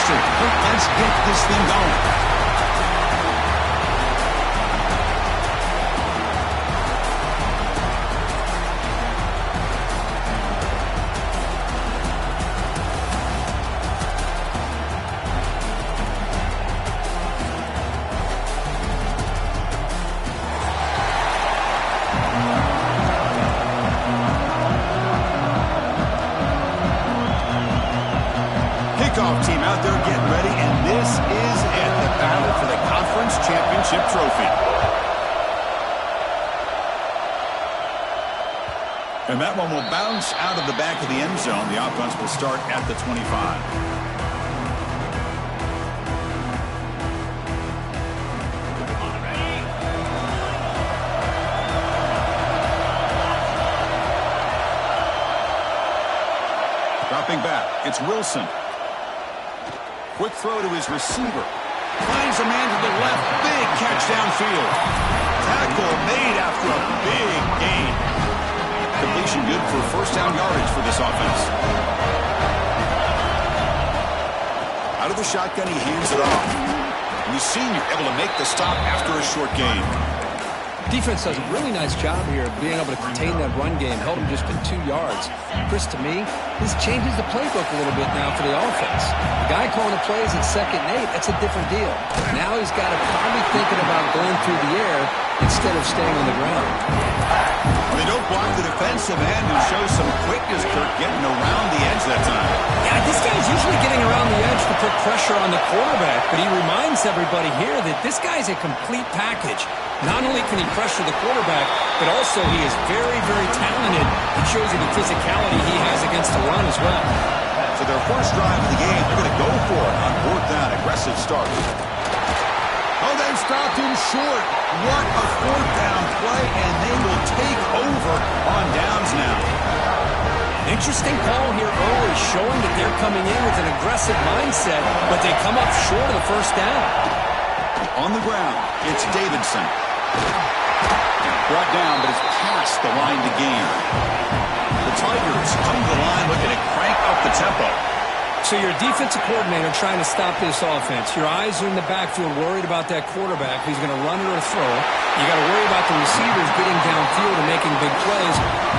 roster. Let's get this thing going. Team out there getting ready, and this is it, the battle for the conference championship trophy. And that one will bounce out of the back of the end zone. The offense will start at the 25. Dropping back, it's Wilson. Quick throw to his receiver. Finds a man to the left. Big catch downfield. Tackle made after a big gain. Completion good for first down yardage for this offense. Out of the shotgun, he hands it off. And the senior able to make the stop after a short gain. Defense does a really nice job here of being able to contain that run game, held him just to 2 yards. Chris, to me, this changes the playbook a little bit now for the offense. The guy calling the plays at 2nd and 8, that's a different deal. Now he's got to probably thinking about going through the air instead of staying on the ground. They don't block the defensive end and show some quickness, Kirk, getting around the edge that time. Yeah, this guy's usually getting around the edge to put pressure on the quarterback, but he reminds everybody here that this guy's a complete package. Not only can he pressure the quarterback, but also he is very, very talented. It shows you the physicality he has against the run as well. So their first drive of the game, they're going to go for it on 4th down. Aggressive start. Oh, they've stopped him short. What a 4th down play, and they will take over on downs now. Interesting call here early, showing that they're coming in with an aggressive mindset, but they come up short of the first down. On the ground, it's Davidson. Brought down, but it's past the line to gain. The Tigers come to the line looking to crank up the tempo. So you're a defensive coordinator trying to stop this offense. Your eyes are in the backfield worried about that quarterback who's going to run it or throw it. You got to worry about the receivers getting downfield and making big plays.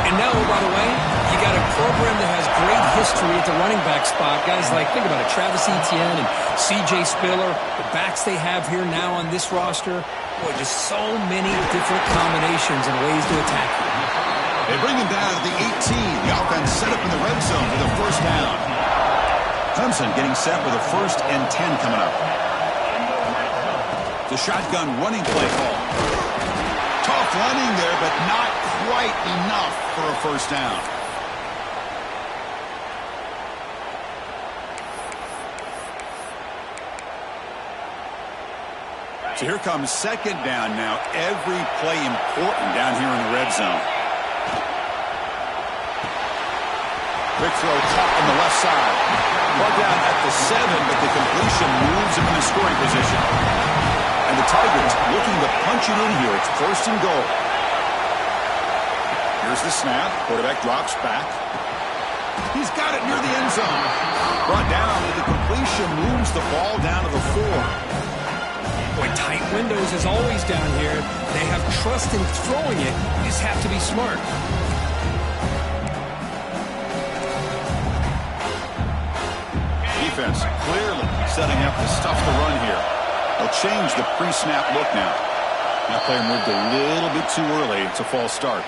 And now, by the way, you got a program that has great history at the running back spot. Guys like, think about it, Travis Etienne and C.J. Spiller, the backs they have here now on this roster. Boy, just so many different combinations and ways to attack you. They bring him down to the 18. The offense set up in the red zone for the first down. Clemson getting set with a 1st and 10 coming up. The shotgun running play call. Tough running there, but not quite enough for a first down. So here comes 2nd down now. Every play important down here in the red zone. Quick throw caught on the left side. Brought down at the 7, but the completion moves him in the scoring position. And the Tigers looking to punch it in here. It's 1st and goal. Here's the snap. Quarterback drops back. He's got it near the end zone. Brought down, and the completion moves the ball down to the 4. Boy, tight windows as always down here. They have trust in throwing it. You just have to be smart. Defense clearly setting up to stuff the run here. They'll change the pre-snap look now. That player moved a little bit too early. It's a false start.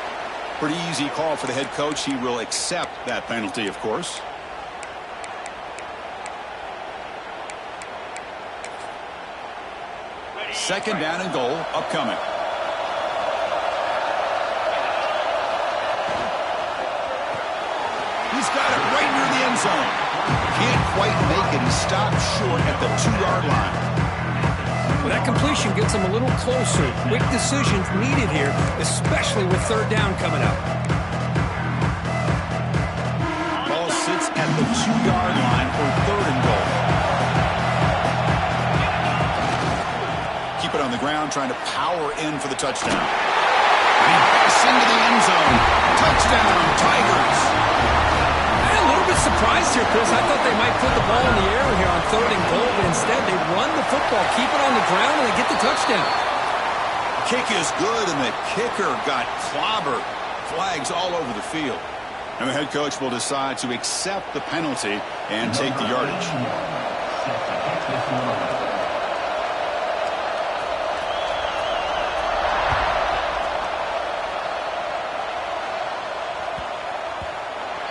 Pretty easy call for the head coach. He will accept that penalty, of course. Second down and goal upcoming. He's got it right near the end zone. Can't quite make it. He stopped short at the 2-yard line. Well, that completion gets him a little closer. Quick decisions needed here, especially with 3rd down coming up. Ball sits at the 2-yard line for 3rd and goal. Keep it on the ground, trying to power in for the touchdown. And he busts into the end zone. Touchdown, Tigers. I'm a little bit surprised here, Chris. I thought they might put the ball in the air here on 3rd and goal. Instead, they run the football, keep it on the ground, and they get the touchdown. Kick is good, and the kicker got clobbered. Flags all over the field. And the head coach will decide to accept the penalty and take the yardage.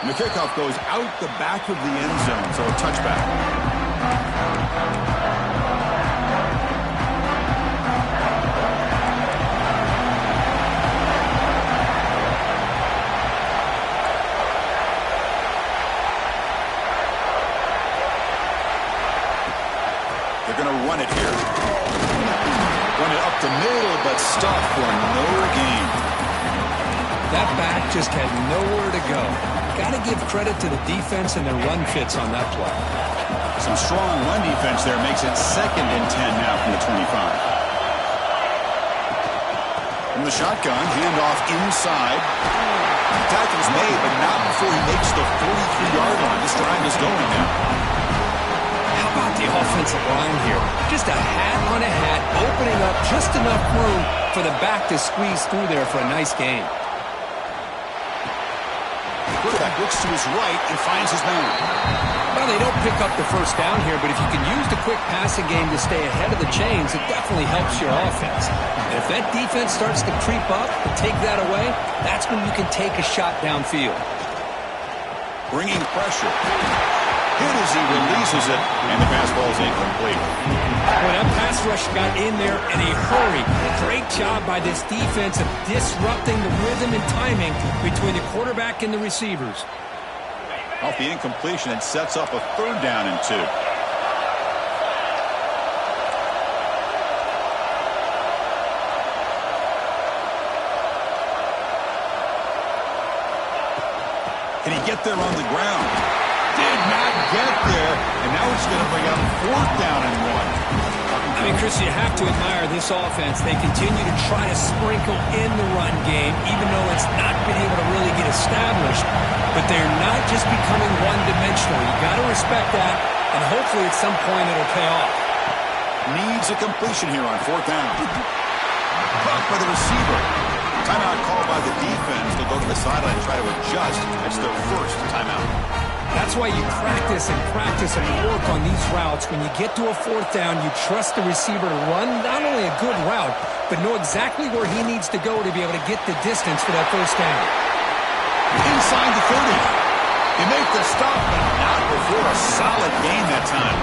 And the kickoff goes out the back of the end zone, so a touchback. They're going to run it here. Run it up the middle, but stop for no gain. That back just had nowhere to go. Got to give credit to the defense and their run fits on that play. Some strong run defense there makes it 2nd and 10 now from the 25. From the shotgun, handoff inside. Tackle's made, but not before he makes the 43-yard line. This drive is going now. How about the offensive line here? Just a hat on a hat, opening up just enough room for the back to squeeze through there for a nice gain. Quarterback looks to his right and finds his man. Well, they don't pick up the first down here, but if you can use the quick passing game to stay ahead of the chains, it definitely helps your offense. And if that defense starts to creep up and take that away, that's when you can take a shot downfield. Bringing pressure. Hit as he releases it, and the pass ball is incomplete. Well, that pass rush got in there in a hurry. Great job by this defense of disrupting the rhythm and timing between the quarterback and the receivers. Off the incompletion, it sets up a 3rd down and 2. Can he get there on the ground? Did not get there, and now it's going to bring out 4th down and 1. I mean, Chris, you have to admire this offense. They continue to try to sprinkle in the run game, even though it's not been able to really get established. But they're not just becoming one-dimensional. You got to respect that, and hopefully at some point it'll pay off. Needs a completion here on 4th down. Caught by the receiver. Timeout called by the defense. They'll go to the sideline and try to adjust. That's their first timeout. That's why you practice and work on these routes. When you get to a 4th down, you trust the receiver to run not only a good route, but know exactly where he needs to go to be able to get the distance for that 1st down. Inside the 30. They make the stop, but not before a solid gain that time.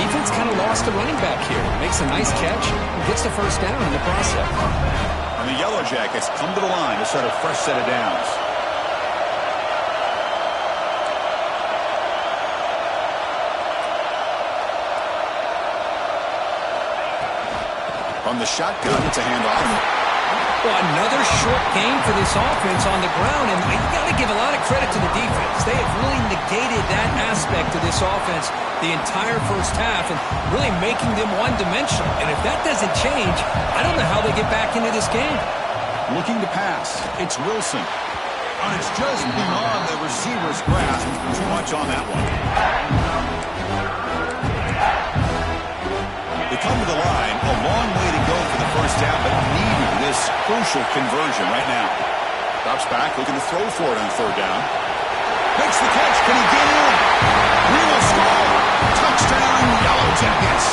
Defense kind of lost a running back here. Makes a nice catch and gets the 1st down in the process. And the Yellow Jackets come to the line to set a fresh set of downs. On the shotgun, it's a handoff. Well, another short gain for this offense on the ground, and you got to give a lot of credit to the defense. They have really negated that aspect of this offense the entire first half and really making them one-dimensional. And if that doesn't change, I don't know how they get back into this game. Looking to pass. It's Wilson. And it's just beyond the receiver's grasp. Too much on that one. They come to the line. A long way to go for the 1st down, but needing this crucial conversion right now. Drops back, looking to throw for it on 3rd down. Makes the catch. Can he get in? He will score. Touchdown, Yellow Jackets.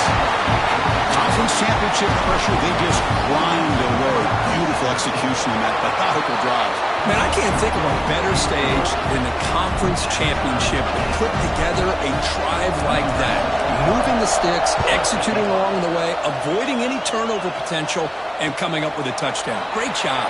Conference championship pressure, they just grind away. Beautiful execution in that methodical drive. Man, I can't think of a better stage than the conference championship to put together a drive like that. Moving the sticks, executing along the way, avoiding any turnover potential, and coming up with a touchdown. Great job.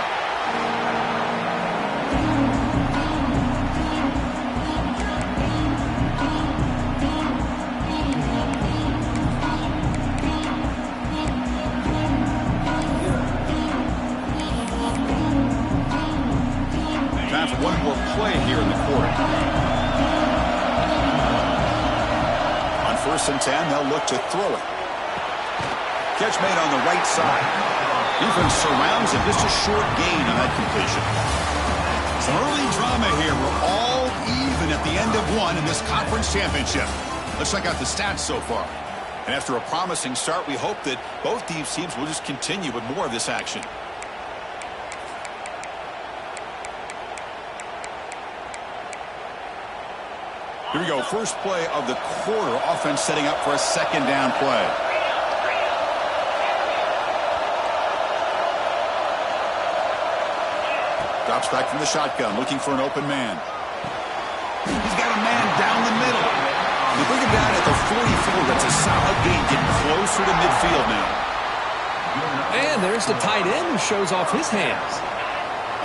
Time for one more play here in the quarter. On 1st and 10, they'll look to throw it. Catch made on the right side. Defense surrounds him. Just a short gain on that completion. Some early drama here. We're all even at the end of one in this conference championship. Let's check out the stats so far. And after a promising start, we hope that both these teams will just continue with more of this action. Here we go. First play of the quarter. Offense setting up for a second down play. Drops back from the shotgun, looking for an open man. He's got a man down the middle. They bring him down at the 44. That's a solid gain, getting closer to midfield now. And there's the tight end who shows off his hands.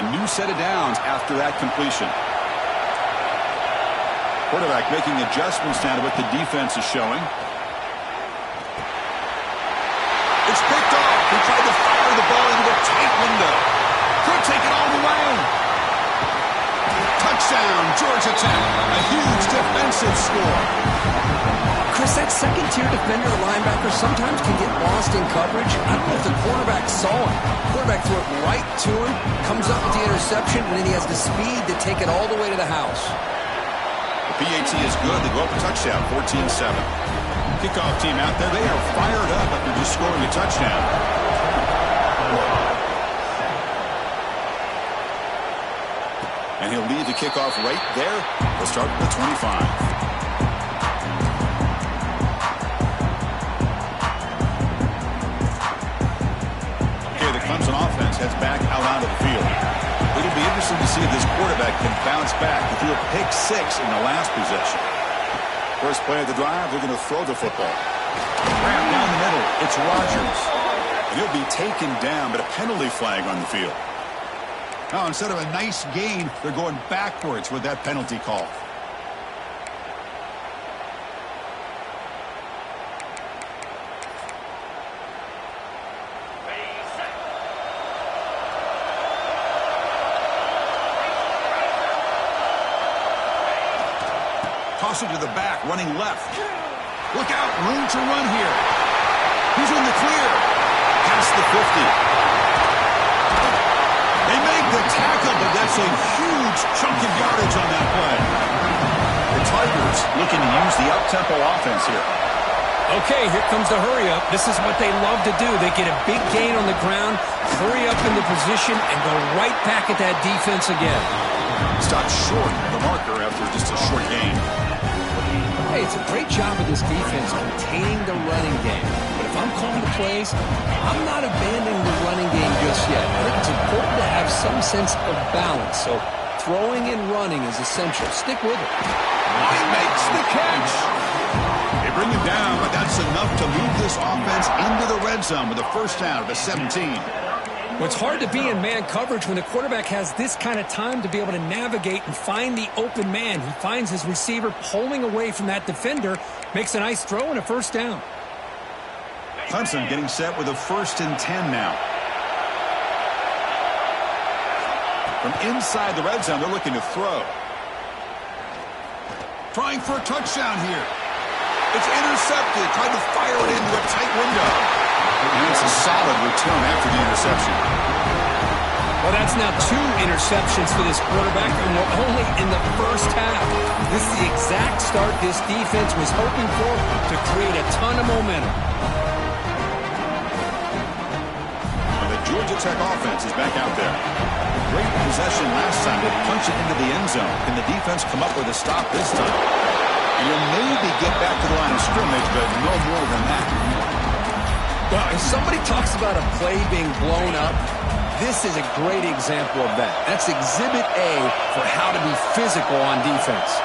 A new set of downs after that completion. Quarterback making adjustments now to what the defense is showing. It's picked off. He tried to fire the ball into a tight window. Could take it all the way. Touchdown, Georgia Tech. A huge defensive score. Chris, that second-tier defender or linebacker sometimes can get lost in coverage. I don't know if the quarterback saw it. The quarterback threw it right to him, comes up with the interception, and then he has the speed to take it all the way to the house. The PAT is good. They go up a touchdown, 14-7. Kickoff team out there. They are fired up after just scoring a touchdown. And he'll lead the kickoff right there. They'll start at the 25. Clemson offense heads back out onto the field. It'll be interesting to see if this quarterback can bounce back. He threw a pick 6 in the last possession. First play of the drive, they're going to throw the football. Grab down the middle. It's Rodgers. And he'll be taken down, but a penalty flag on the field. Now, instead of a nice gain, they're going backwards with that penalty call. Toss it to the back, running left. Look out, room to run here. He's in the clear. Past the 50. They make the tackle, but that's a huge chunk of yardage on that play. The Tigers looking to use the up-tempo offense here. Okay, here comes the hurry-up. This is what they love to do. They get a big gain on the ground, hurry up into position, and go right back at that defense again. Stop short of the marker after just a short gain. Hey, it's a great job of this defense containing the running game. But if I'm calling the plays, I'm not abandoning the running game just yet. I think it's important to have some sense of balance. So throwing and running is essential. Stick with it. He makes the catch. They bring him down, but that's enough to move this offense into the red zone with a first down at the 17. Well, it's hard to be in man coverage when the quarterback has this kind of time to be able to navigate and find the open man. He finds his receiver pulling away from that defender, makes a nice throw and a first down. Clemson getting set with a 1st and 10 now. From inside the red zone, they're looking to throw. Trying for a touchdown here. It's intercepted. Tried to fire it into a tight window. And it's a solid return after the interception. Well, that's now 2 interceptions for this quarterback, and we're only in the first half. This is the exact start this defense was hoping for to create a ton of momentum. And the Georgia Tech offense is back out there. Great possession last time. They punch it into the end zone. Can the defense come up with a stop this time? And you'll maybe get back to the line of scrimmage, but no more than that. Well, if somebody talks about a play being blown up, this is a great example of that. That's Exhibit A for how to be physical on defense.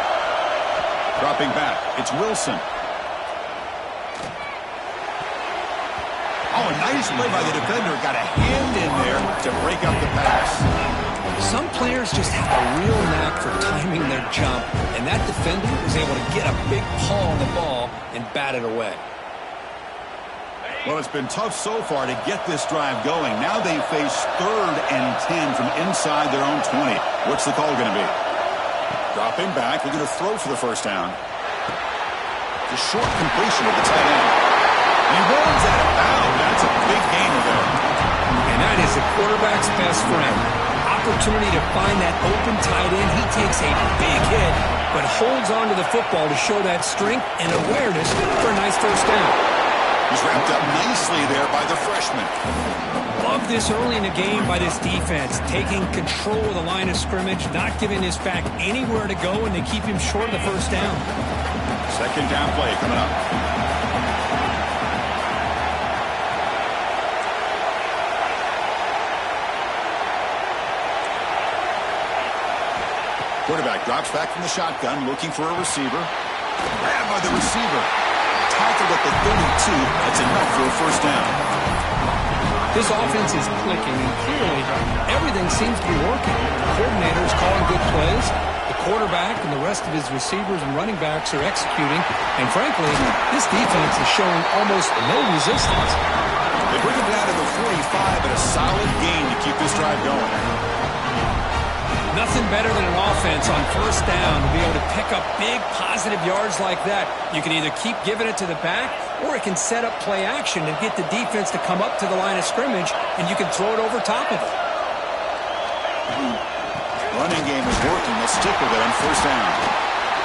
Dropping back, it's Wilson. Oh, a nice play by the defender. Got a hand in there to break up the pass. Some players just have a real knack for timing their jump, and that defender was able to get a big paw on the ball and bat it away. Well, it's been tough so far to get this drive going. Now they face 3rd and 10 from inside their own 20. What's the call going to be? Dropping back. They're going to throw for the first down. The short completion of the tight end. He runs out of bounds. That's a big gain there. And that is a quarterback's best friend. Opportunity to find that open tight end. He takes a big hit but holds on to the football to show that strength and awareness for a nice first down. He's wrapped up nicely there by the freshman. Love this early in the game by this defense, taking control of the line of scrimmage, not giving this back anywhere to go, and they keep him short of the first down. Second down play coming up. Quarterback drops back from the shotgun, looking for a receiver. Grabbed by the receiver. Tackled at the 32. That's enough for a first down. This offense is clicking, and clearly everything seems to be working. The coordinator is calling good plays. The quarterback and the rest of his receivers and running backs are executing. And frankly, this defense is showing almost no resistance. They bring him down to the 45 at a solid gain to keep this drive going. Nothing better than an offense on first down to be able to pick up big positive yards like that. You can either keep giving it to the back, or it can set up play action and get the defense to come up to the line of scrimmage, and you can throw it over top of it. Running game is working. They'll stick with it on first down.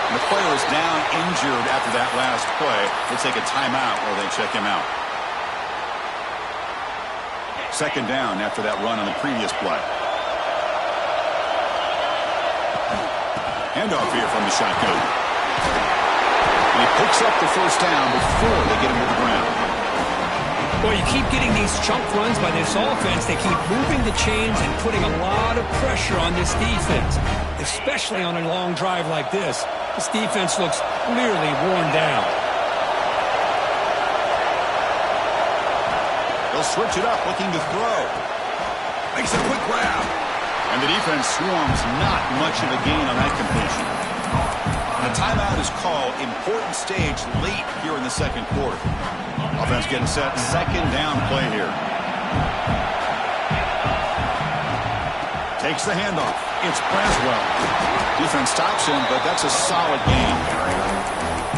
And the player is down injured after that last play. They take a timeout while they check him out. Second down after that run on the previous play. Handoff here from the shotgun. And he picks up the first down before they get him to the ground. Well, you keep getting these chunk runs by this offense. They keep moving the chains and putting a lot of pressure on this defense, especially on a long drive like this. This defense looks clearly worn down. They'll switch it up, looking to throw. Makes a quick grab. And the defense swarms, not much of a gain on that completion. And a timeout is called. Important stage late here in the second quarter. Offense getting set. Second down play here. Takes the handoff. It's Braswell. Defense stops him, but that's a solid gain.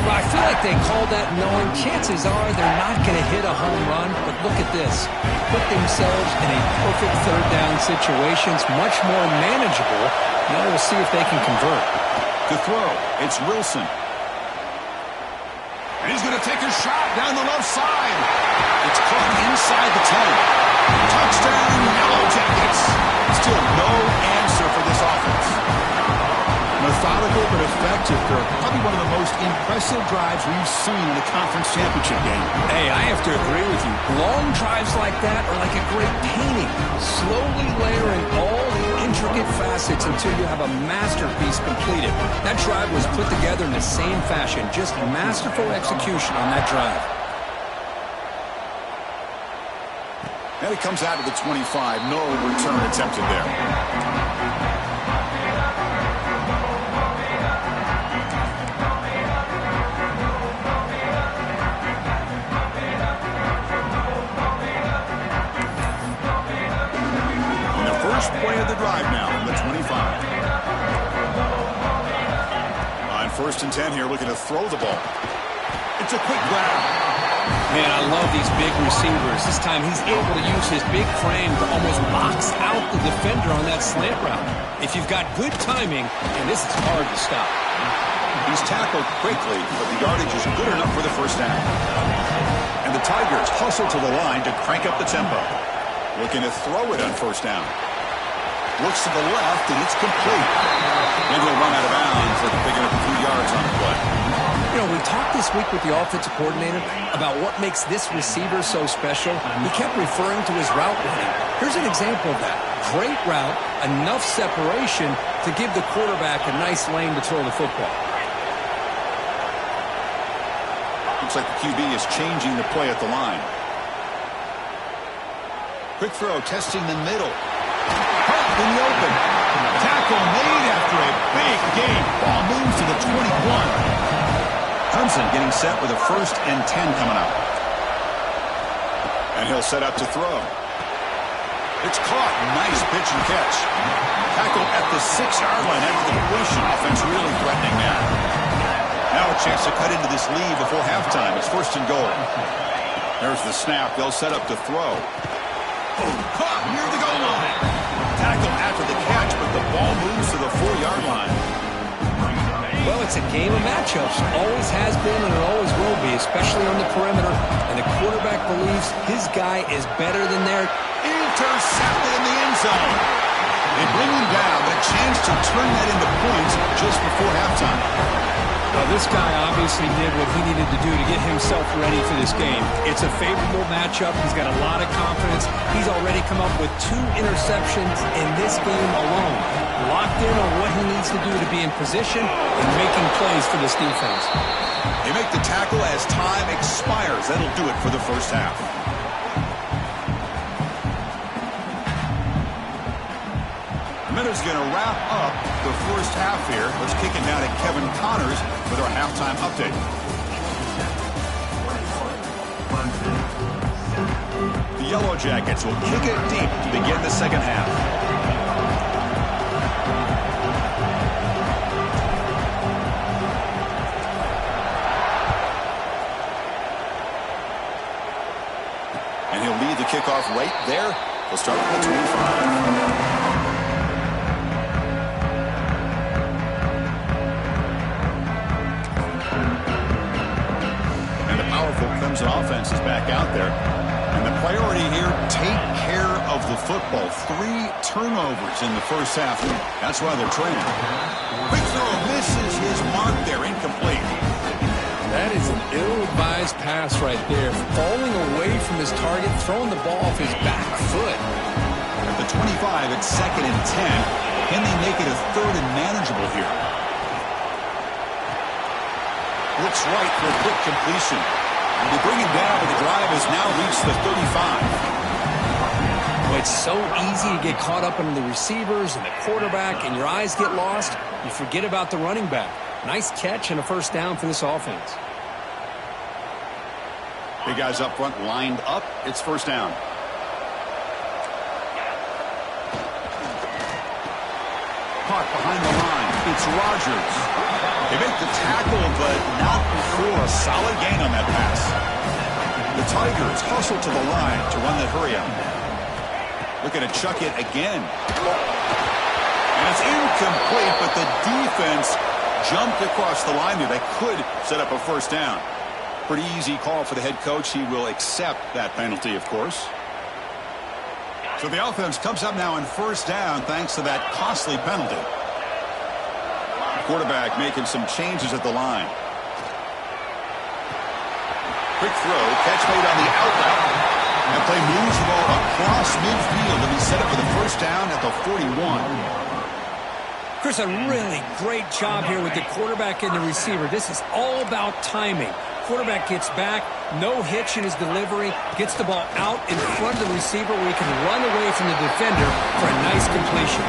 Well, I feel like they called that knowing chances are they're not going to hit a home run, but look at this. Put themselves in a perfect third down situation. It's much more manageable. Now we'll see if they can convert. To throw, it's Wilson. And he's going to take a shot down the left side. It's caught inside the 10. Touchdown, Yellow Jackets. Still no answer for this offense. Methodical but effective, Kirk. Probably one of the most impressive drives we've seen in a conference championship game. Hey, I have to agree with you. Long drives like that are like a great painting. Slowly layering all the intricate facets until you have a masterpiece completed. That drive was put together in the same fashion. Just masterful execution on that drive. And it comes out of the 25. No return attempted there. First play of the drive now on the 25. On first and 10 here, looking to throw the ball. It's a quick grab. Man, I love these big receivers. This time he's able to use his big frame to almost box out the defender on that slant route. If you've got good timing, and this is hard to stop. He's tackled quickly, but the yardage is good enough for the first down. And the Tigers hustle to the line to crank up the tempo. Looking to throw it on first down. Looks to the left, and it's complete. And he'll run out of bounds after picking up a few yards on the play. You know, we talked this week with the offensive coordinator about what makes this receiver so special. He kept referring to his route running. Here's an example of that. Great route, enough separation to give the quarterback a nice lane to throw the football. Looks like the QB is changing the play at the line. Quick throw, testing the middle. Caught in the open. Tackle made after a big gain. Ball moves to the 21. Clemson getting set with a first and 10 coming up. And he'll set up to throw. It's caught. Nice pitch and catch. Tackle at the 6-yard line after the completion. Offense really threatening now. Now a chance to cut into this lead before halftime. It's first and goal. There's the snap. They'll set up to throw. Caught near the goal line. Tackle after the catch, but the ball moves to the 4-yard line. Well, it's a game of matchups. Always has been and it always will be, especially on the perimeter. And the quarterback believes his guy is better than theirs. Intercepted in the end zone. They bring him down, but a chance to turn that into points just before halftime. Well, this guy obviously did what he needed to do to get himself ready for this game. It's a favorable matchup. He's got a lot of confidence. He's already come up with 2 interceptions in this game alone. Locked in on what he needs to do to be in position and making plays for this defense. They make the tackle as time expires. That'll do it for the first half. Minutes going to wrap up the first half here. Let's kick it down to Kevin Connors with our halftime update. The Yellow Jackets will kick it deep to begin the second half. And he'll lead the kickoff right there. We'll start with the 25. Clemson offense is back out there. And the priority here, take care of the football. 3 turnovers in the first half. That's why they're trailing. Quick throw misses his mark there. Incomplete. That is an ill-advised pass right there. Falling away from his target, throwing the ball off his back foot. At the 25, it's 2nd and 10. Can they make it a 3rd and manageable here? Looks right for a quick completion. They bring him down, but the drive has now reached the 35. Well, it's so easy to get caught up in the receivers and the quarterback, and your eyes get lost. You forget about the running back. Nice catch and a first down for this offense. Big guys up front lined up. It's first down. Caught behind the line. It's Rodgers. They make the tackle, but not before a solid gain on that pass. The Tigers hustle to the line to run that hurry out. Looking to chuck it again. And it's incomplete, but the defense jumped across the line there. They could set up a first down. Pretty easy call for the head coach. He will accept that penalty, of course. So the offense comes up now on first down thanks to that costly penalty. Quarterback making some changes at the line. Quick throw, catch made on the outlet. And play moves the ball across midfield to be set up for the first down at the 41. Chris, a really great job here with the quarterback and the receiver. This is all about timing. Quarterback gets back, no hitch in his delivery, gets the ball out in front of the receiver where he can run away from the defender for a nice completion.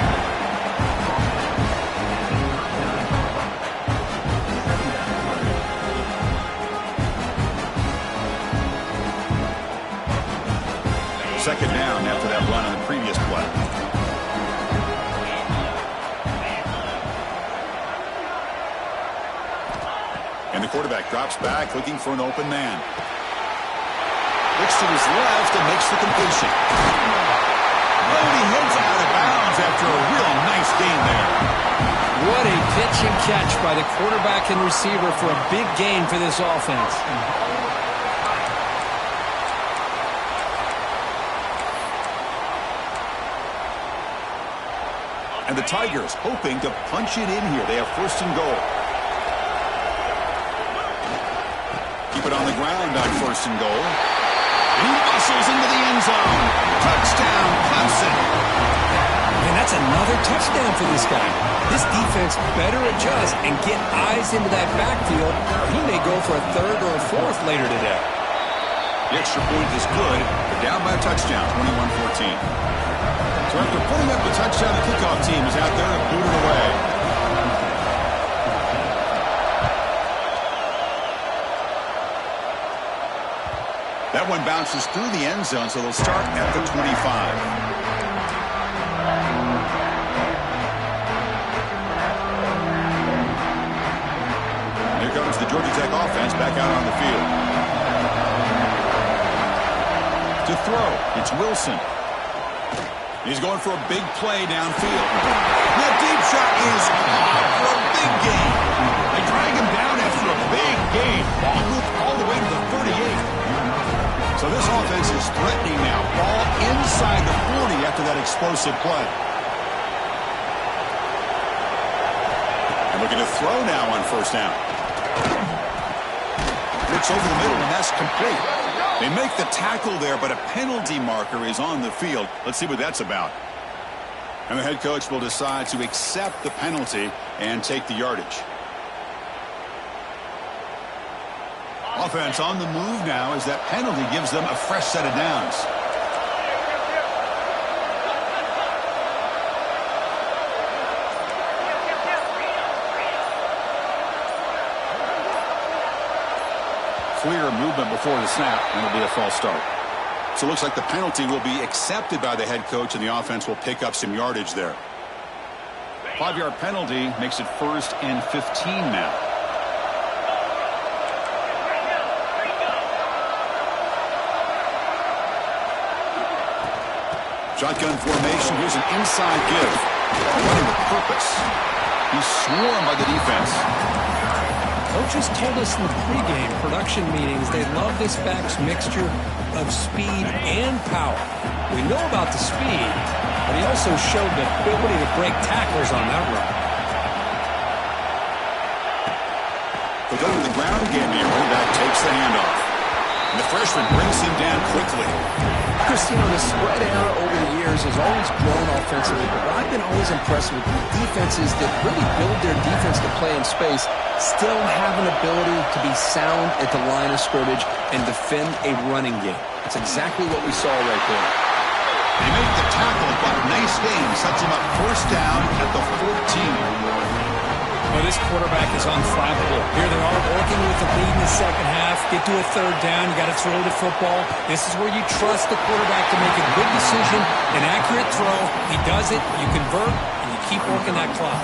Second down after that run on the previous play. And the quarterback drops back looking for an open man. Looks to his left and makes the completion. And he heads out of bounds after a real nice gain there. What a pitch and catch by the quarterback and receiver for a big gain for this offense. And the Tigers hoping to punch it in here. They have first and goal. Keep it on the ground on first and goal. He muscles into the end zone. Touchdown, Clemson. And that's another touchdown for this guy. This defense better adjust and get eyes into that backfield, or he may go for a 3rd or a 4th later today. The extra point is good. They're down by a touchdown, 21-14. So after putting up the touchdown, the kickoff team is out there and booted away. That one bounces through the end zone, so they'll start at the 25. Here comes the Georgia Tech offense back out on the field. To throw, it's Wilson. He's going for a big play downfield. That deep shot is caught for a big gain. This offense is threatening now. Ball inside the 40 after that explosive play. And looking to throw now on first down. It's over the middle, and that's complete. They make the tackle there, but a penalty marker is on the field. Let's see what that's about. And the head coach will decide to accept the penalty and take the yardage. Offense on the move now as that penalty gives them a fresh set of downs. Clear movement before the snap, and it'll be a false start. So it looks like the penalty will be accepted by the head coach, and the offense will pick up some yardage there. 5-yard penalty makes it 1st and 15 now. Shotgun formation. Here's an inside give. Running with purpose. He's swarmed by the defense. Coaches told us in the pregame production meetings they love this back's mixture of speed and power. We know about the speed, but he also showed the ability to break tackles on that run. They'll go to the ground game here. Running back takes the handoff. And the freshman brings him down quickly. Christine, the spread era over the years has always grown offensively, but what I've been always impressed with defenses that really build their defense to play in space still have an ability to be sound at the line of scrimmage and defend a running game. That's exactly what we saw right there. They make the tackle, but nice game. Sets him up first down at the 14. Well, this quarterback is unflappable. Here they are working with the lead in the second half. Get to a third down. You got to throw the football. This is where you trust the quarterback to make a good decision, an accurate throw. He does it. You convert, and you keep working that clock.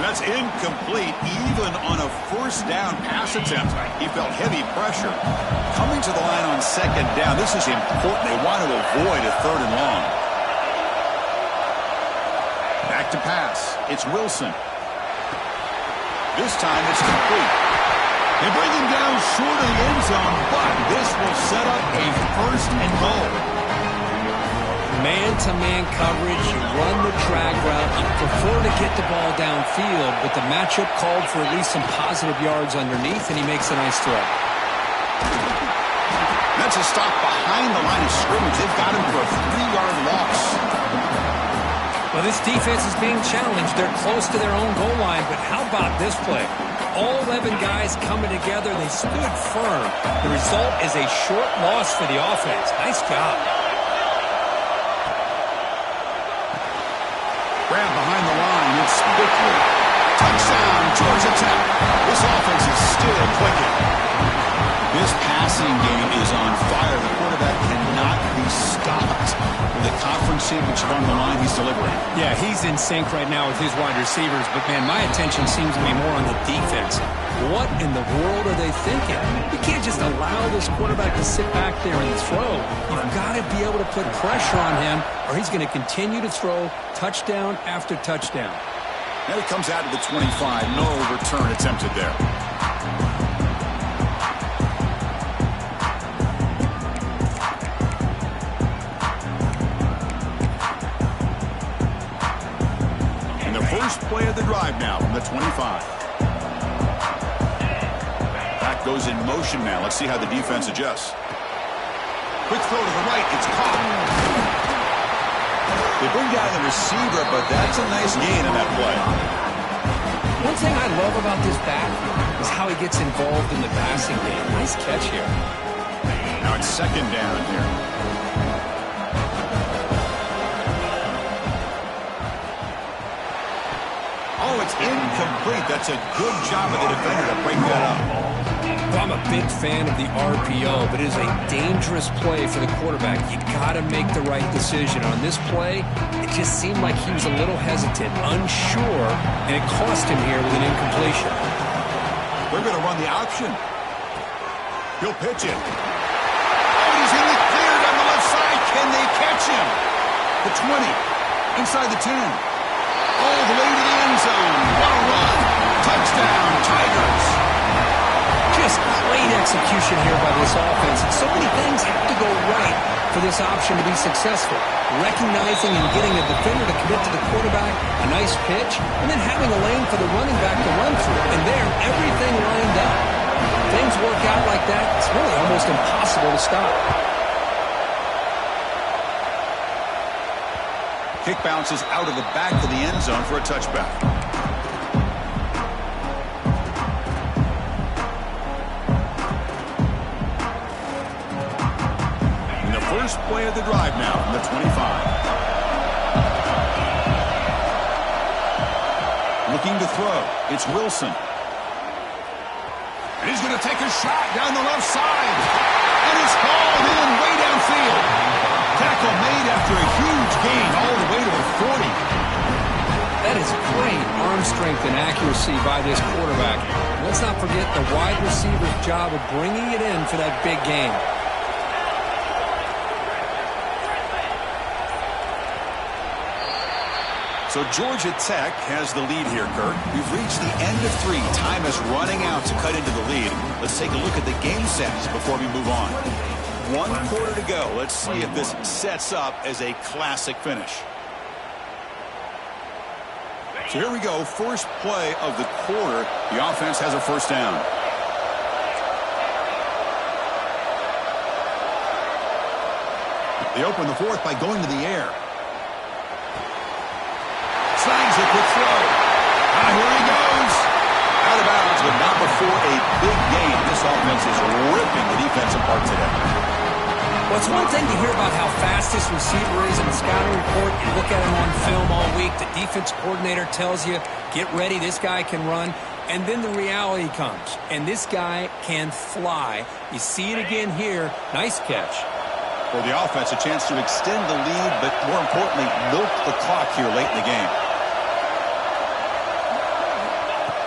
That's incomplete. Even on a first down pass attempt, he felt heavy pressure. Coming to the line on second down, this is important. They want to avoid a 3rd and long. Back to pass. It's Wilson. This time it's complete. They bring him down short of the end zone, but this will set up a 1st and goal. Man-to-man coverage, you run the drag route, you prefer to get the ball downfield, but the matchup called for at least some positive yards underneath, and he makes a nice throw. That's a stop behind the line of scrimmage. They've got him for a 3-yard loss. Well, this defense is being challenged. They're close to their own goal line, but how about this play? All 11 guys coming together. They stood firm. The result is a short loss for the offense. Nice job. Grab behind the line. It's Bickley. Touchdown, Georgia Tech. This offense is still clicking. This passing game is on fire. The quarterback cannot be stopped. With the conference championship on the line, he's delivering. Yeah, he's in sync right now with his wide receivers, but, man, my attention seems to be more on the defense. What in the world are they thinking? You can't just allow this quarterback to sit back there and throw. You've got to be able to put pressure on him, or he's going to continue to throw touchdown after touchdown. Now he comes out to the 25. No return attempted there. First play of the drive now from the 25. Back goes in motion now. Let's see how the defense adjusts. Quick throw to the right. It's caught. They bring down the receiver, but that's a nice gain on that play. One thing I love about this back is how he gets involved in the passing game. Nice catch here. Now it's second down here. Oh, it's incomplete. That's a good job of the defender to break that up. Well, I'm a big fan of the RPO, but it is a dangerous play for the quarterback. You got to make the right decision. On this play, it just seemed like he was a little hesitant, unsure, and it cost him here with an incompletion. They're going to run the option. He'll pitch it. Oh, he's in the clear down the left side. Can they catch him? The 20, inside the 10. All the way to the end zone. What a run. Touchdown, Tigers. Just great execution here by this offense. And so many things have to go right for this option to be successful. Recognizing and getting a defender to commit to the quarterback, a nice pitch, and then having a lane for the running back to run through. And there, everything lined up. Things work out like that, it's really almost impossible to stop. Kick bounces out of the back of the end zone for a touchback. And the first play of the drive now from the 25. Looking to throw. It's Wilson. And he's going to take a shot down the left side. And it's hauled in way downfield. Tackle made after a huge gain all the way to the 40. That is great arm strength and accuracy by this quarterback. Let's not forget the wide receiver's job of bringing it in for that big gain. So Georgia Tech has the lead here, Kurt. We've reached the end of 3. Time is running out to cut into the lead. Let's take a look at the game sets before we move on. 1 quarter to go. Let's see if this sets up as a classic finish. So here we go. First play of the quarter. The offense has a first down. They open the fourth by going to the air. Slangs a quick throw. Here he goes. Out of bounds, but not before a big gain. This offense is ripping the defense apart today. Well, it's one thing to hear about how fast this receiver is in the scouting report. You look at him on film all week. The defense coordinator tells you, get ready, this guy can run. And then the reality comes. And this guy can fly. You see it again here. Nice catch. For the offense, a chance to extend the lead, but more importantly, milk the clock here late in the game.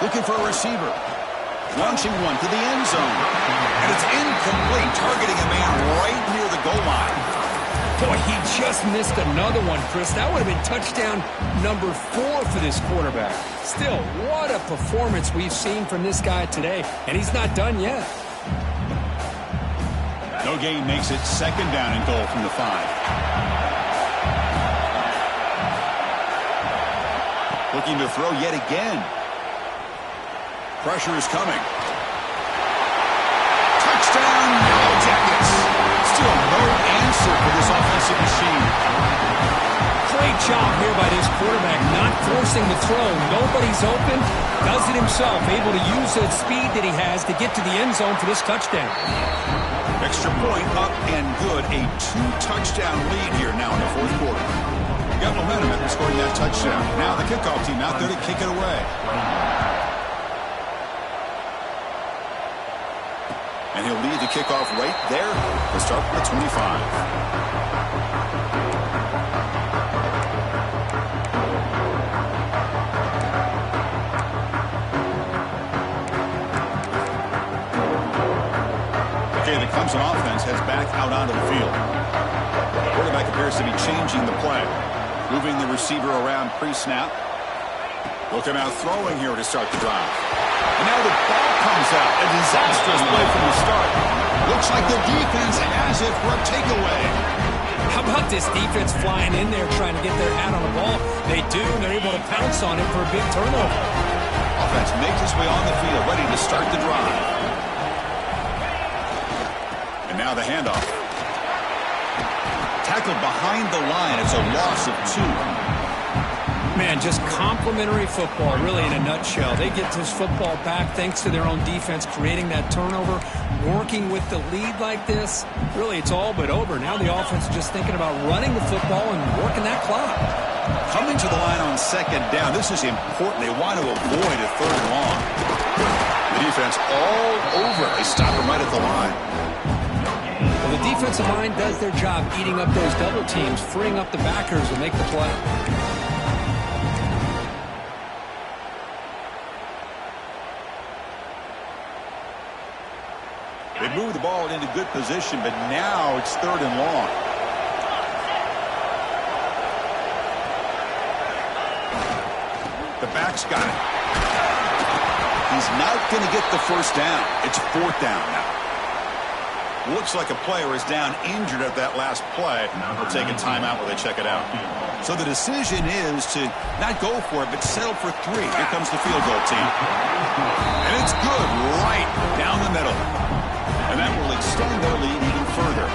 Looking for a receiver. Launching one to the end zone. And it's incomplete, targeting a man right near the goal line. Boy, he just missed another one, Chris. That would have been touchdown number 4 for this quarterback. Still, what a performance we've seen from this guy today. And he's not done yet. No gain makes it second down and goal from the 5. Looking to throw yet again. Pressure is coming. Touchdown, Yellow Jackets. Still no answer for this offensive machine. Great job here by this quarterback, not forcing the throw. Nobody's open. Does it himself, able to use the speed that he has to get to the end zone for this touchdown. Extra point up and good. A 2-touchdown lead here now in the fourth quarter. Got momentum after scoring that touchdown. Now the kickoff team out there to kick it away. And he'll lead the kickoff right there to start from the 25. Okay, the Clemson offense heads back out onto the field. The quarterback appears to be changing the play. Moving the receiver around pre-snap. Looking out throwing here to start the drive. And now the ball comes out. A disastrous play from the start. Looks like the defense has it for a takeaway. How about this defense flying in there trying to get their hat on the ball? They do, and they're able to pounce on it for a big turnover. Offense makes its way on the field, ready to start the drive. And now the handoff. Tackled behind the line. It's a loss of 2. Man, just complimentary football, really, in a nutshell. They get this football back thanks to their own defense, creating that turnover, working with the lead like this. Really, it's all but over. Now the offense is just thinking about running the football and working that clock. Coming to the line on second down. This is important. They want to avoid a third and long. The defense all over. They stop him right at the line. Well, the defensive line does their job eating up those double teams, freeing up the backers to make the play. They move the ball into good position, but now it's third and long. The back's got it. He's not going to get the first down. It's 4th down now. Looks like a player is down injured at that last play. They'll take a timeout while they check it out. So the decision is to not go for it, but settle for 3. Here comes the field goal team. And it's good right down the middle. And that will extend their lead even further.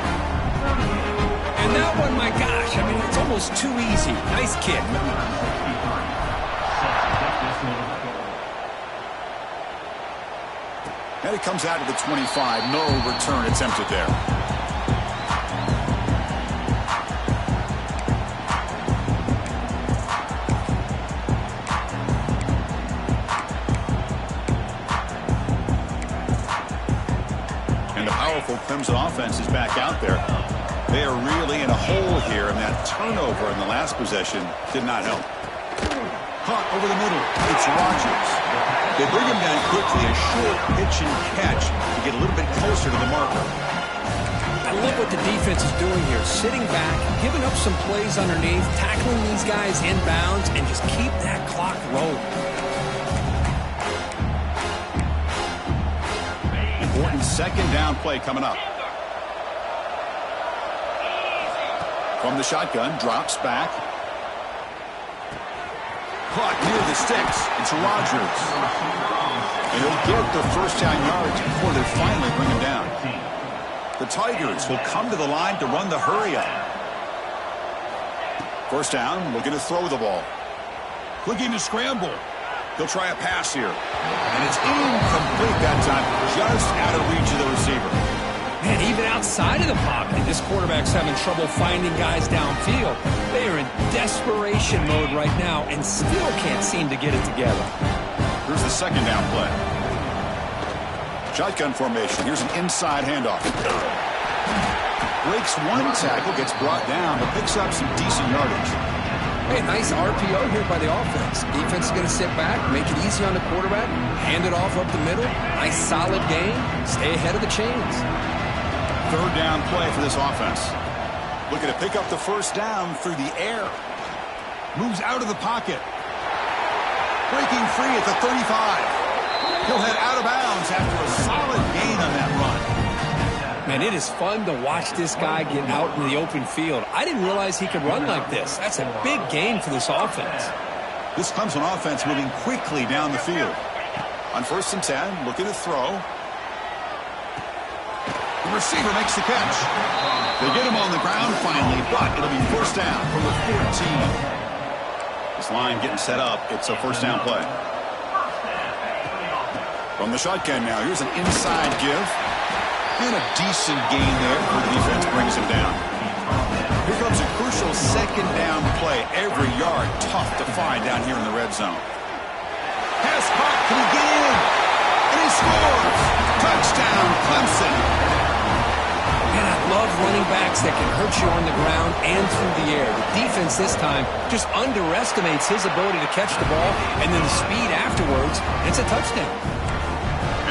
And that one, my gosh, I mean, it's almost too easy. Nice kick. And it comes out of the 25. No return attempted there. And the powerful Clemson offense is back out there. They are really in a hole here, and that turnover in the last possession did not help. Caught over the middle. It's Rodgers. They bring him down quickly, a short pitch and catch to get a little bit closer to the marker. I love what the defense is doing here. Sitting back, giving up some plays underneath, tackling these guys inbounds, and just keep that clock rolling. Important 2nd down play coming up. From the shotgun, drops back. Caught near the sticks. It's Rodgers. And he'll get the first down yards before they finally bring him down. The Tigers will come to the line to run the hurry up. First down, looking to throw the ball. Looking to scramble. He'll try a pass here. And it's incomplete that time, just out of reach of the receiver. Man, even outside of the pocket, this quarterback's having trouble finding guys downfield. They are in desperation mode right now and still can't seem to get it together. Here's the 2nd down play. Shotgun formation. Here's an inside handoff. Breaks one tackle, gets brought down, but picks up some decent yardage. Hey, nice RPO here by the offense. Defense is going to sit back, make it easy on the quarterback, hand it off up the middle. Nice solid game. Stay ahead of the chains. 3rd down play for this offense. Looking to pick up the first down through the air. Moves out of the pocket. Breaking free at the 35. He'll head out of bounds after a solid gain on that run. Man, it is fun to watch this guy get out in the open field. I didn't realize he could run like this. That's a big gain for this offense. This Clemson offense moving quickly down the field. On 1st and 10, looking to throw. The receiver makes the catch. They get him on the ground finally, but it'll be first down from the 14. This line getting set up. It's a first down play. From the shotgun now, here's an inside give. And a decent gain there for the defense brings him down. Here comes a crucial 2nd down play. Every yard tough to find down here in the red zone. Pass caught. Can he get in? And he scores. Touchdown, Clemson. Man, I love running backs that can hurt you on the ground and through the air. The defense this time just underestimates his ability to catch the ball, and then the speed afterwards, it's a touchdown.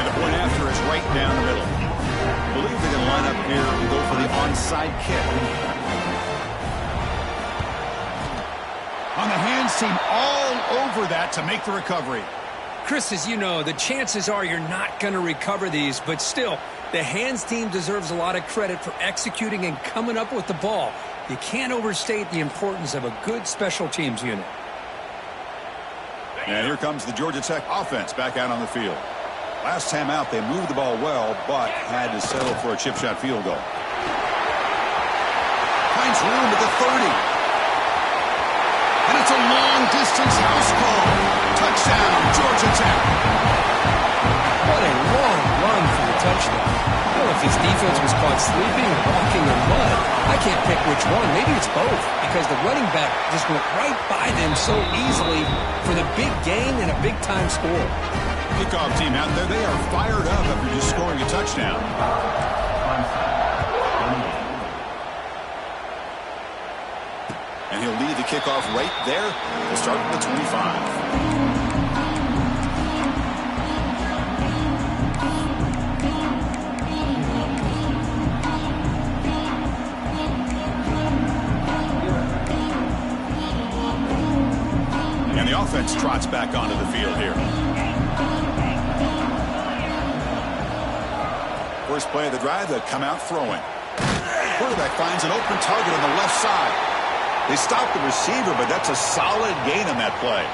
And the point after is right down the middle. I believe they're going to line up here and go for the onside kick. On the hands team all over that to make the recovery. Chris, as you know, the chances are you're not going to recover these, but still, the hands team deserves a lot of credit for executing and coming up with the ball. You can't overstate the importance of a good special teams unit. And here comes the Georgia Tech offense back out on the field. Last time out, they moved the ball well, but had to settle for a chip shot field goal. Finds room at the 30. And it's a long-distance house call. Touchdown, Georgia Tech. What a long run for the touchdown. Well, if his defense was caught sleeping or walking in mud, I can't pick which one. Maybe it's both, because the running back just went right by them so easily for the big gain and a big-time score. Kickoff team out there, they are fired up after just scoring a touchdown. And he'll lead the kickoff right there. We'll start at the 25. And the offense trots back onto the field here. first play of the drive, they'll come out throwing. Quarterback finds an open target on the left side. They stop the receiver, but that's a solid gain on that play.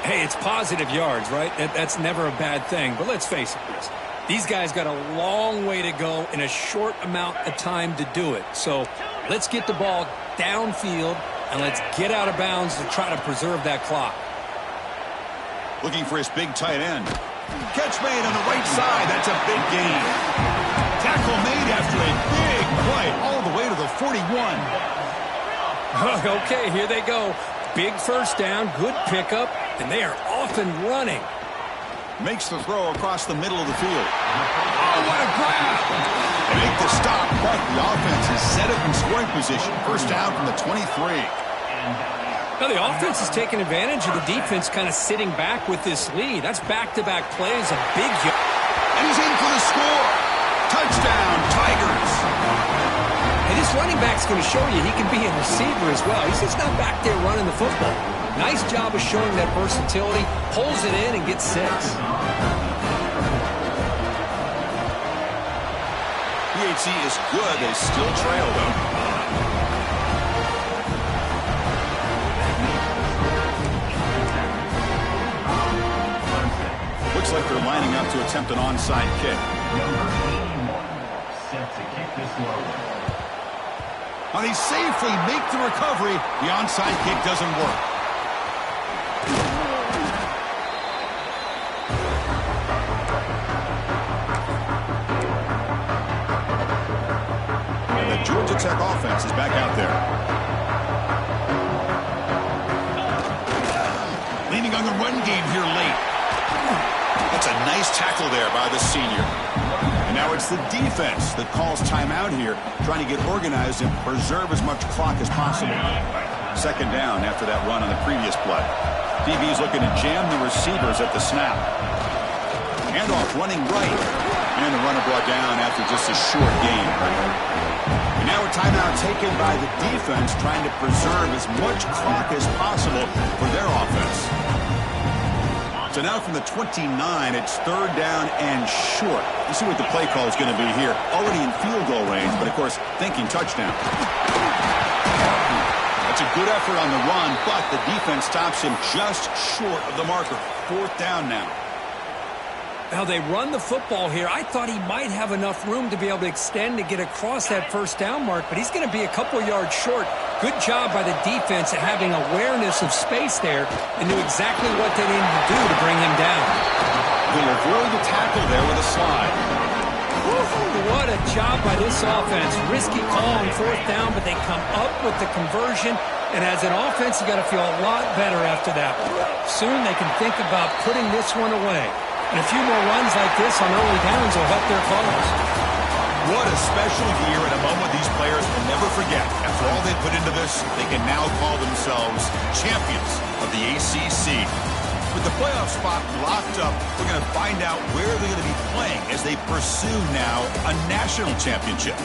Hey, it's positive yards, right? That's never a bad thing. But let's face it, Chris. These guys got a long way to go in a short amount of time to do it. So let's get the ball downfield, and let's get out of bounds to try to preserve that clock. Looking for his big tight end. Catch made on the right side. That's a big gain. Tackle made after a big play all the way to the 41. Okay, here they go. Big first down, good pickup, and they are off and running. Makes the throw across the middle of the field. Oh, what a grab! They make the stop, but the offense is set up in scoring position. First down from the 23. Now, the offense is taking advantage of the defense kind of sitting back with this lead. That's back-to-back plays, a big job. And he's in for the score. Touchdown, Tigers. And this running back's going to show you he can be a receiver as well. He's just not back there running the football. Nice job of showing that versatility. Pulls it in and gets 6. PHC is good. They still trail, though. Looks like they're lining up to attempt an onside kick. Set to kick this one. Now they safely make the recovery. The onside kick doesn't work. And the Georgia Tech offense is back out there. Leaning on the run game here late. That's a nice tackle there by the senior. And now it's the defense that calls timeout here, trying to get organized and preserve as much clock as possible. Second down after that run on the previous play. DB's looking to jam the receivers at the snap. Handoff running right. And the runner brought down after just a short gain. And now a timeout taken by the defense, trying to preserve as much clock as possible for their offense. So now from the 29, it's third down and short. Let's see what the play call is going to be here. Already in field goal range, but of course, thinking touchdown. That's a good effort on the run, but the defense stops him just short of the marker. Fourth down now. Now, they run the football here. I thought he might have enough room to be able to extend to get across that first down mark, but he's going to be a couple yards short. Good job by the defense at having awareness of space there and knew exactly what they needed to do to bring him down. He'll avoid the tackle there with a slide. What a job by this offense. Risky call on fourth down, but they come up with the conversion. And as an offense, you got to feel a lot better after that. Soon they can think about putting this one away. And a few more runs like this on early downs will help their cause. What a special year and a moment these players will never forget. After all they put into this, they can now call themselves champions of the ACC. With the playoff spot locked up, we're going to find out where they're going to be playing as they pursue now a national championship.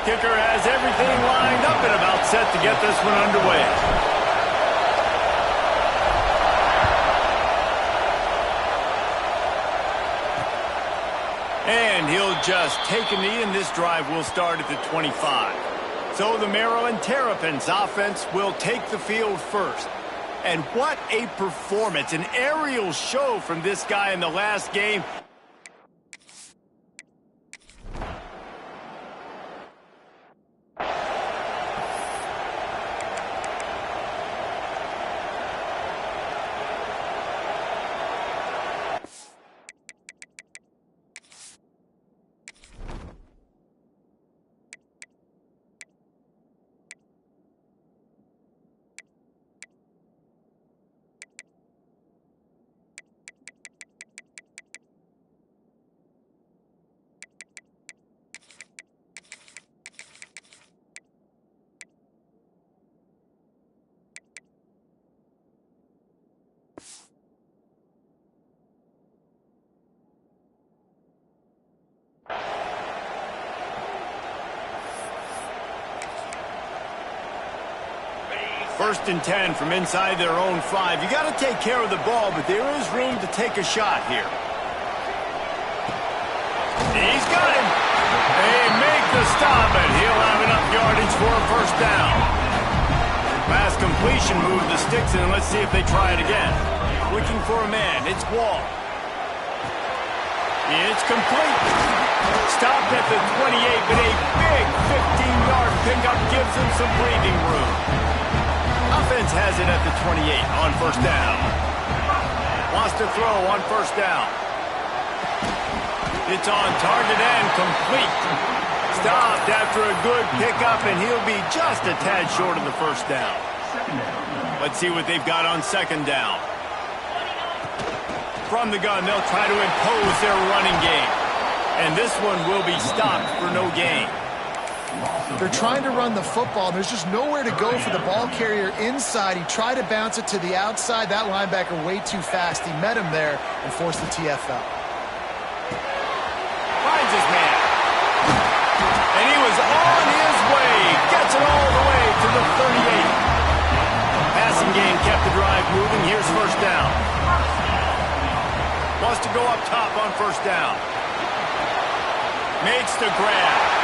kicker has everything lined up and about set to get this one underway. And he'll just take a knee, and this drive will start at the 25. So the Maryland Terrapins offense will take the field first. And what a performance, an aerial show from this guy in the last game. First and 10 from inside their own 5. You got to take care of the ball, but there is room to take a shot here. He's got him. They make the stop, and he'll have enough yardage for a first down. Pass completion, move the sticks, and let's see if they try it again. Looking for a man. It's Wall. It's complete. Stopped at the 28, but a big 15-yard pickup gives them some breathing room. Offense has it at the 28 on first down. Wants to throw on first down. It's on target and complete. Stopped after a good pickup, and he'll be just a tad short of the first down. Let's see what they've got on second down. From the gun, they'll try to impose their running game. And this one will be stopped for no gain. They're trying to run the football. There's just nowhere to go for the ball carrier inside. He tried to bounce it to the outside. That linebacker way too fast. He met him there and forced the TFL. Finds his man. And he was on his way. Gets it all the way to the 38. Passing game kept the drive moving. Here's first down. Wants to go up top on first down. Makes the grab.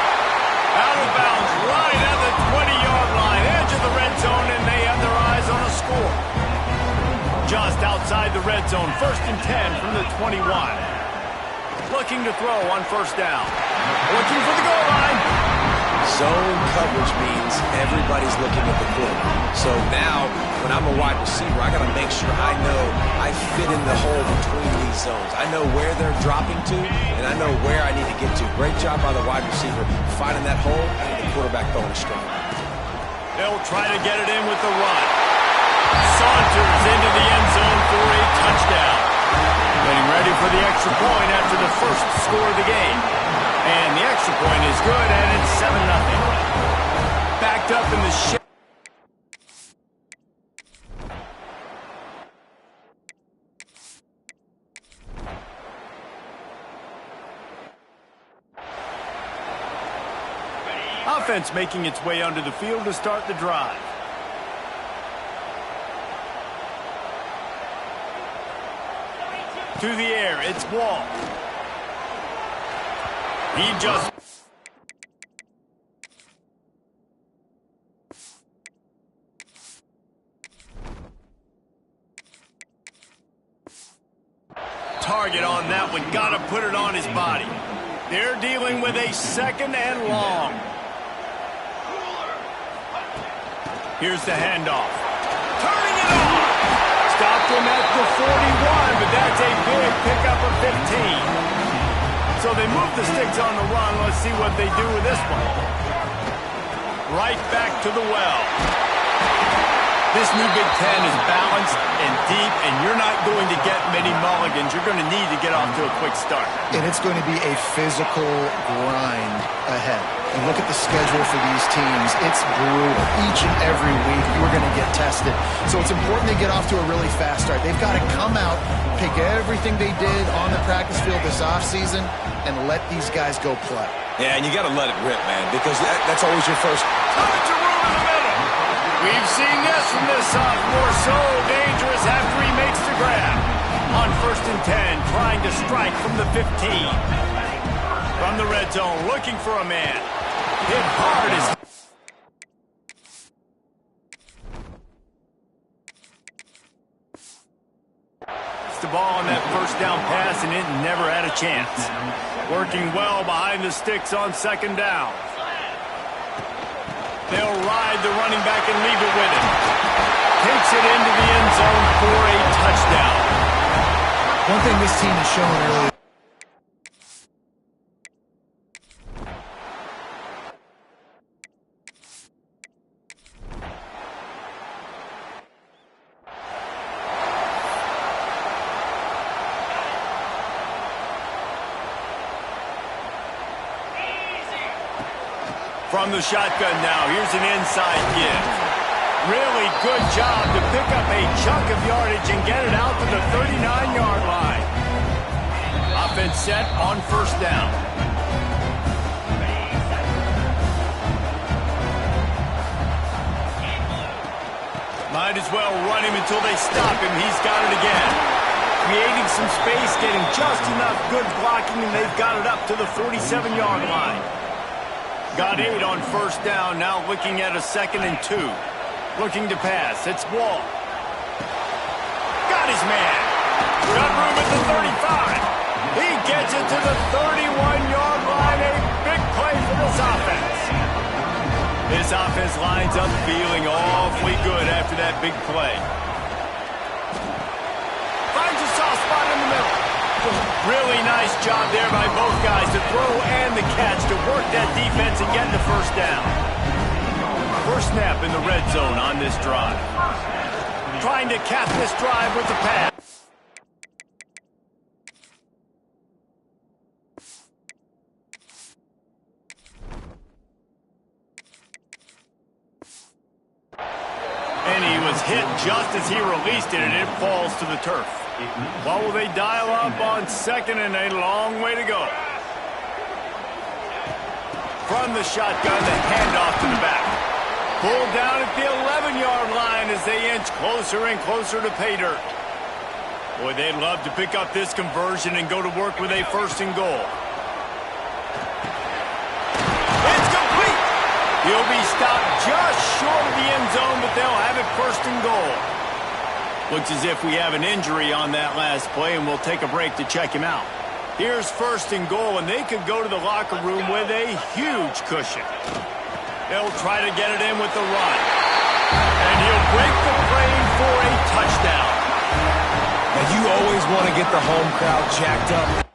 Out of bounds, right at the 20-yard line, edge of the red zone, and they have their eyes on a score. Just outside the red zone, first and 10 from the 21. Looking to throw on first down. Looking for the goal line. Zone coverage means everybody's looking at the quarterback. So now, when I'm a wide receiver, I got to make sure I know I fit in the hole between these zones. I know where they're dropping to, and I know where I need to get to. Great job by the wide receiver finding that hole, and the quarterback throwing strong. They'll try to get it in with the run. Saunters into the end zone for a touchdown. Getting ready for the extra point after the first score of the game. And the extra point is good, and it's 7-0. Backed up in the ship. Offense making its way onto the field to start the drive. To the air, it's Wall. He just... Target on that one. Got to put it on his body. They're dealing with a second and long. Here's the handoff. Turning it on. Stopped him at the 41, but that's a big pickup of 15. So they move the sticks on the run. Let's see what they do with this one. Right back to the well. This new Big Ten is balanced and deep, and you're not going to get many mulligans. You're going to need to get off to a quick start. And it's going to be a physical grind ahead. And look at the schedule for these teams. It's brutal. Each and every week, you're going to get tested. So it's important they get off to a really fast start. They've got to come out, pick everything they did on the practice field this offseason, and let these guys go play. Yeah, and you got to let it rip, man, because that's always your first. Tons of room in the middle. We've seen this from this sophomore. So dangerous after he makes the grab. On 1st and 10, trying to strike from the 15. From the red zone, looking for a man. Hit hard as... the ball on that first down pass, and it never had a chance. Working well behind the sticks on 2nd down. They'll ride the running back and leave it with him. Takes it into the end zone for a touchdown. One thing this team has shown earlier. From the shotgun now, here's an inside give. Really good job to pick up a chunk of yardage and get it out to the 39-yard line. Offense set on 1st down. Might as well run him until they stop him. He's got it again. Creating some space, getting just enough good blocking, and they've got it up to the 47-yard line. Got 8 on 1st down, now looking at a 2nd and 2. Looking to pass, it's Wall. Got his man. Got room at the 35. He gets it to the 31-yard line. A big play for this offense. This offense lines up feeling awfully good after that big play. Finds a soft spot in the middle. Really nice job there by both guys to throw and the catch to work that defense and get the 1st down. First snap in the red zone on this drive. Trying to cap this drive with the pass. And he was hit just as he released it, and it falls to the turf. What will they dial up on 2nd and a long way to go? From the shotgun, the handoff to the back. Pulled down at the 11-yard line as they inch closer and closer to pay dirt. Boy, they'd love to pick up this conversion and go to work with a 1st and goal. It's complete! He'll be stopped just short of the end zone, but they'll have it 1st and goal. Looks as if we have an injury on that last play, and we'll take a break to check him out. Here's 1st and goal, and they could go to the locker room with a huge cushion. They'll try to get it in with the run. And he'll break the frame for a touchdown. Now, you always want to get the home crowd jacked up.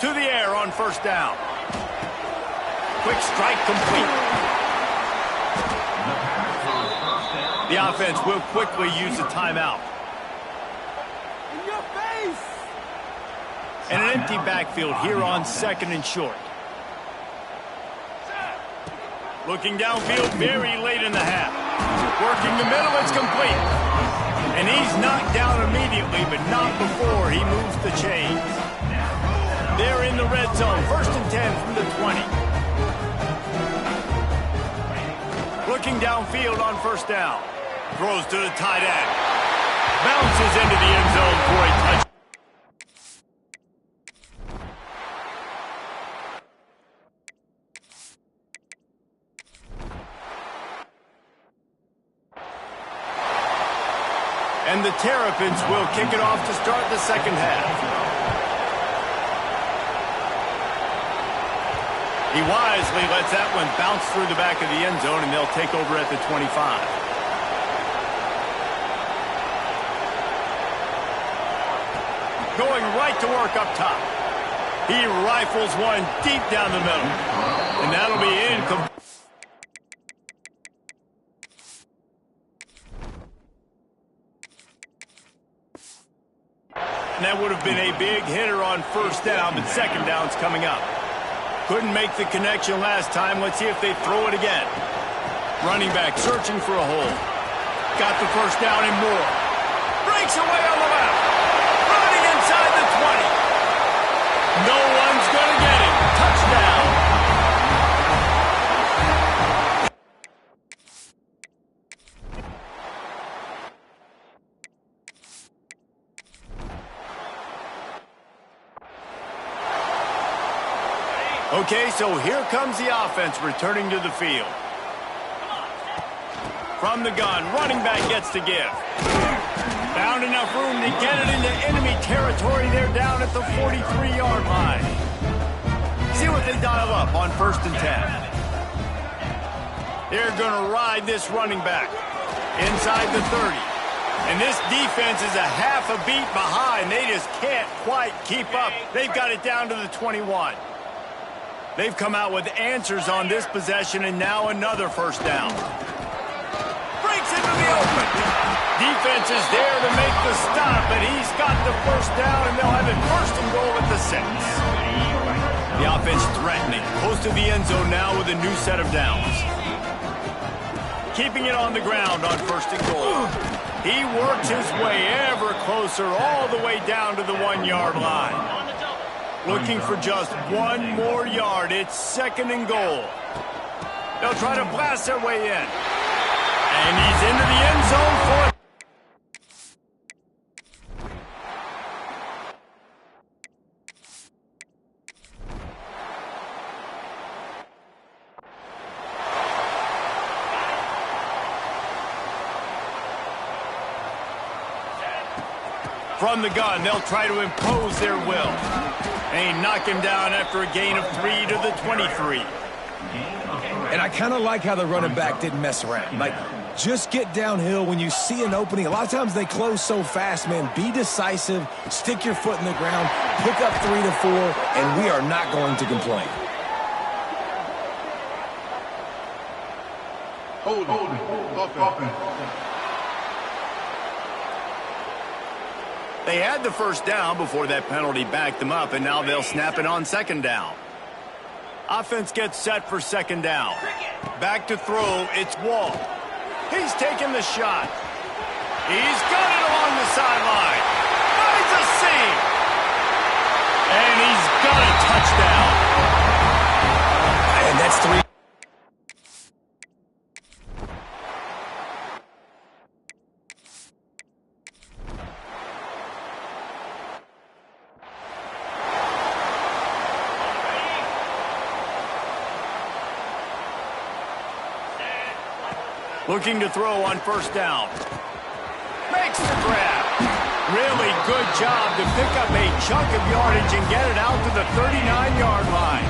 To the air on 1st down. Quick strike complete. The offense will quickly use a timeout. In your face! And an empty backfield here on 2nd and short. Looking downfield very late in the half. Working the middle, it's complete. And he's knocked down immediately, but not before he moves the chains. They're in the red zone, 1st and 10 from the 20. Looking downfield on 1st down. Throws to the tight end. Bounces into the end zone for a touchdown. And the Terrapins will kick it off to start the 2nd half. He wisely lets that one bounce through the back of the end zone, and they'll take over at the 25. Going right to work up top. He rifles one deep down the middle. And that'll be incomplete. And that would have been a big hitter on first down, but second down's coming up. Couldn't make the connection last time. Let's see if they throw it again. Running back searching for a hole. Got the first down and more. Breaks away on the left. Running inside the 20. No one's going to get him. Touchdown. Okay, so here comes the offense returning to the field. From the gun, running back gets to give. Found enough room to get it into enemy territory. They're down at the 43-yard line. See what they dial up on 1st and 10. They're going to ride this running back inside the 30. And this defense is a half a beat behind. They just can't quite keep up. They've got it down to the 21. They've come out with answers on this possession, and now another first down. Breaks into the open. Defense is there to make the stop, but he's got the first down, and they'll have it 1st and goal at the 6. The offense threatening. Close to the end zone now with a new set of downs. Keeping it on the ground on 1st and goal. He works his way ever closer all the way down to the 1-yard line. Looking for just one more yard. It's 2nd and goal. They'll try to blast their way in. And he's into the end zone for it. From the gun, they'll try to impose their will. And knock him down after a gain of 3 to the 23. And I kind of like how the running back didn't mess around. Like, just get downhill when you see an opening. A lot of times they close so fast, man. Be decisive, stick your foot in the ground, pick up 3 to 4, and we are not going to complain. Hold it. Offense. They had the first down before that penalty backed them up, and now they'll snap it on 2nd down. Offense gets set for 2nd down. Back to throw, it's Wall. He's taking the shot. He's got it along the sideline. Finds a seam. And he's got a touchdown. And that's 3. Looking to throw on 1st down. Makes the grab. Really good job to pick up a chunk of yardage and get it out to the 39-yard line.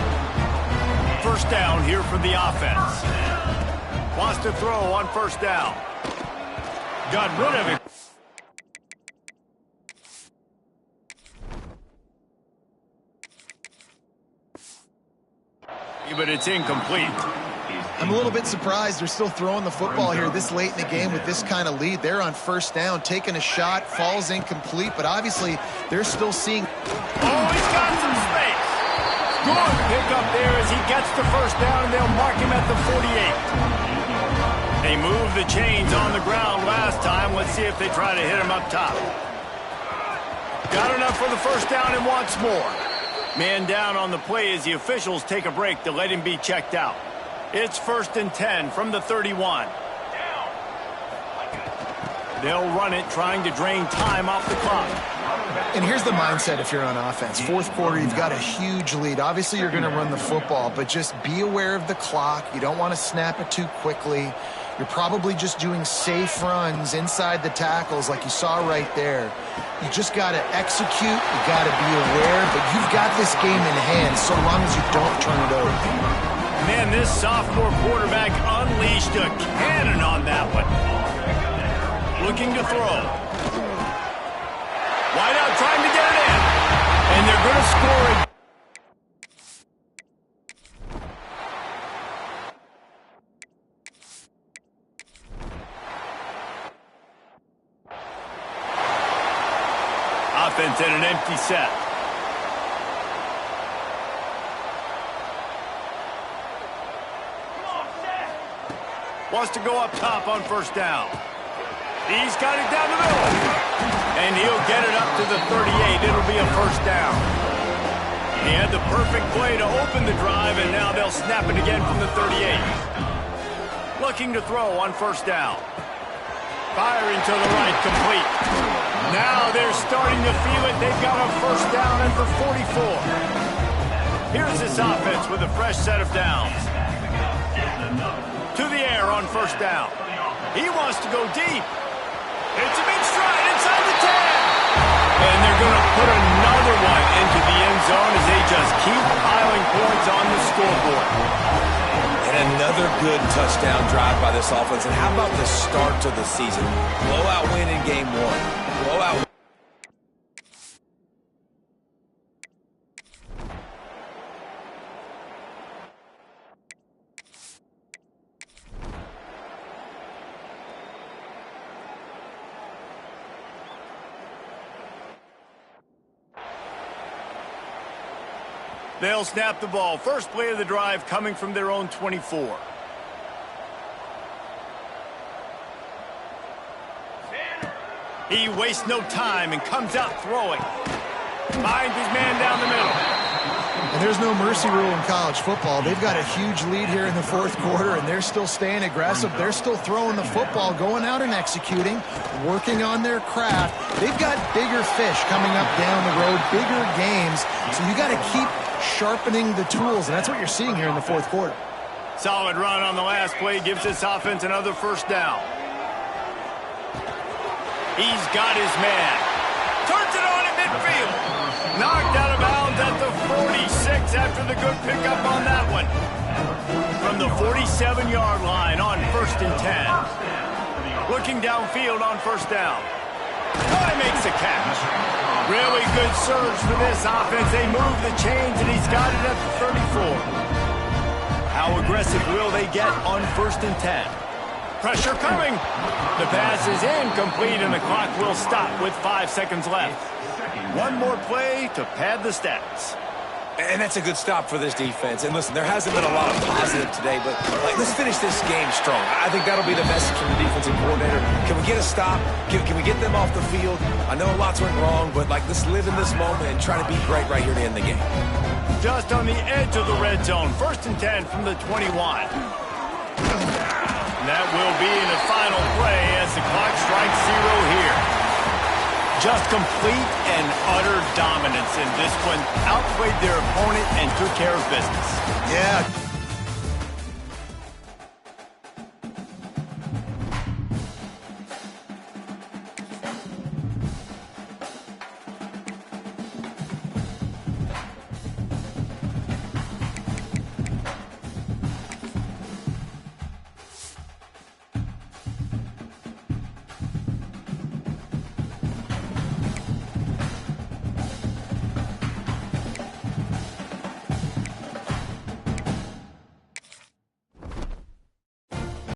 1st down here for the offense. Wants to throw on 1st down. Got rid of it. But it's incomplete. I'm a little bit surprised they're still throwing the football here this late in the game with this kind of lead. They're on 1st down, taking a shot, falls incomplete, but obviously they're still seeing. Oh, he's got some space. Good pick up there as he gets the 1st down, and they'll mark him at the 48. They moved the chains on the ground last time. Let's see if they try to hit him up top. Got enough for the 1st down and wants more. Man down on the play as the officials take a break to let him be checked out. It's 1st and 10 from the 31. They'll run it, trying to drain time off the clock. And here's the mindset if you're on offense. 4th quarter, you've got a huge lead. Obviously, you're going to run the football, but just be aware of the clock. You don't want to snap it too quickly. You're probably just doing safe runs inside the tackles like you saw right there. You just got to execute. You got to be aware, but you've got this game in hand so long as you don't turn it over. Man, this sophomore quarterback unleashed a cannon on that one. Looking to throw. Wide out trying to get it in. And they're going to score it. Offense in an empty set. Wants to go up top on first down. He's got it down the middle. And he'll get it up to the 38. It'll be a first down. He had the perfect play to open the drive, and now they'll snap it again from the 38. Looking to throw on first down. Firing to the right, complete. Now they're starting to feel it. They've got a first down at the 44. Here's this offense with a fresh set of downs. To the air on first down. He wants to go deep. It's a big stride inside the 10. And they're going to put another one into the end zone as they just keep piling points on the scoreboard. And another good touchdown drive by this offense. And how about the start to the season? Blowout win in game one. Blowout. They'll snap the ball. First play of the drive coming from their own 24. He wastes no time and comes out throwing. Finds his man down the middle. And there's no mercy rule in college football. They've got a huge lead here in the fourth quarter, and they're still staying aggressive. They're still throwing the football, going out and executing, working on their craft. They've got bigger fish coming up down the road, bigger games. So you got to keep sharpening the tools, and that's what you're seeing here in the fourth quarter. Solid run on the last play gives this offense another first down. He's got his man. Turns it on in midfield. Knocked out of bounds at the 46 after the good pickup on that one. From the 47-yard line on first and 10. Looking downfield on first down. He makes a catch. Really good surge for this offense. They move the chains, and he's got it at the 34. How aggressive will they get on first and 10? Pressure coming. The pass is incomplete, and the clock will stop with 5 seconds left. One more play to pad the stats. And that's a good stop for this defense. And listen, there hasn't been a lot of positive today, but let's finish this game strong. I think that'll be the message from the defensive coordinator. Can we get a stop? Can we get them off the field? I know lots went wrong, but let's live in this moment and try to be great right here to end the game. Just on the edge of the red zone. First and 10 from the 21. That will be in the final play as the clock strikes 0 here. Just complete and utter dominance in this one. Outplayed their opponent and took care of business. Yeah.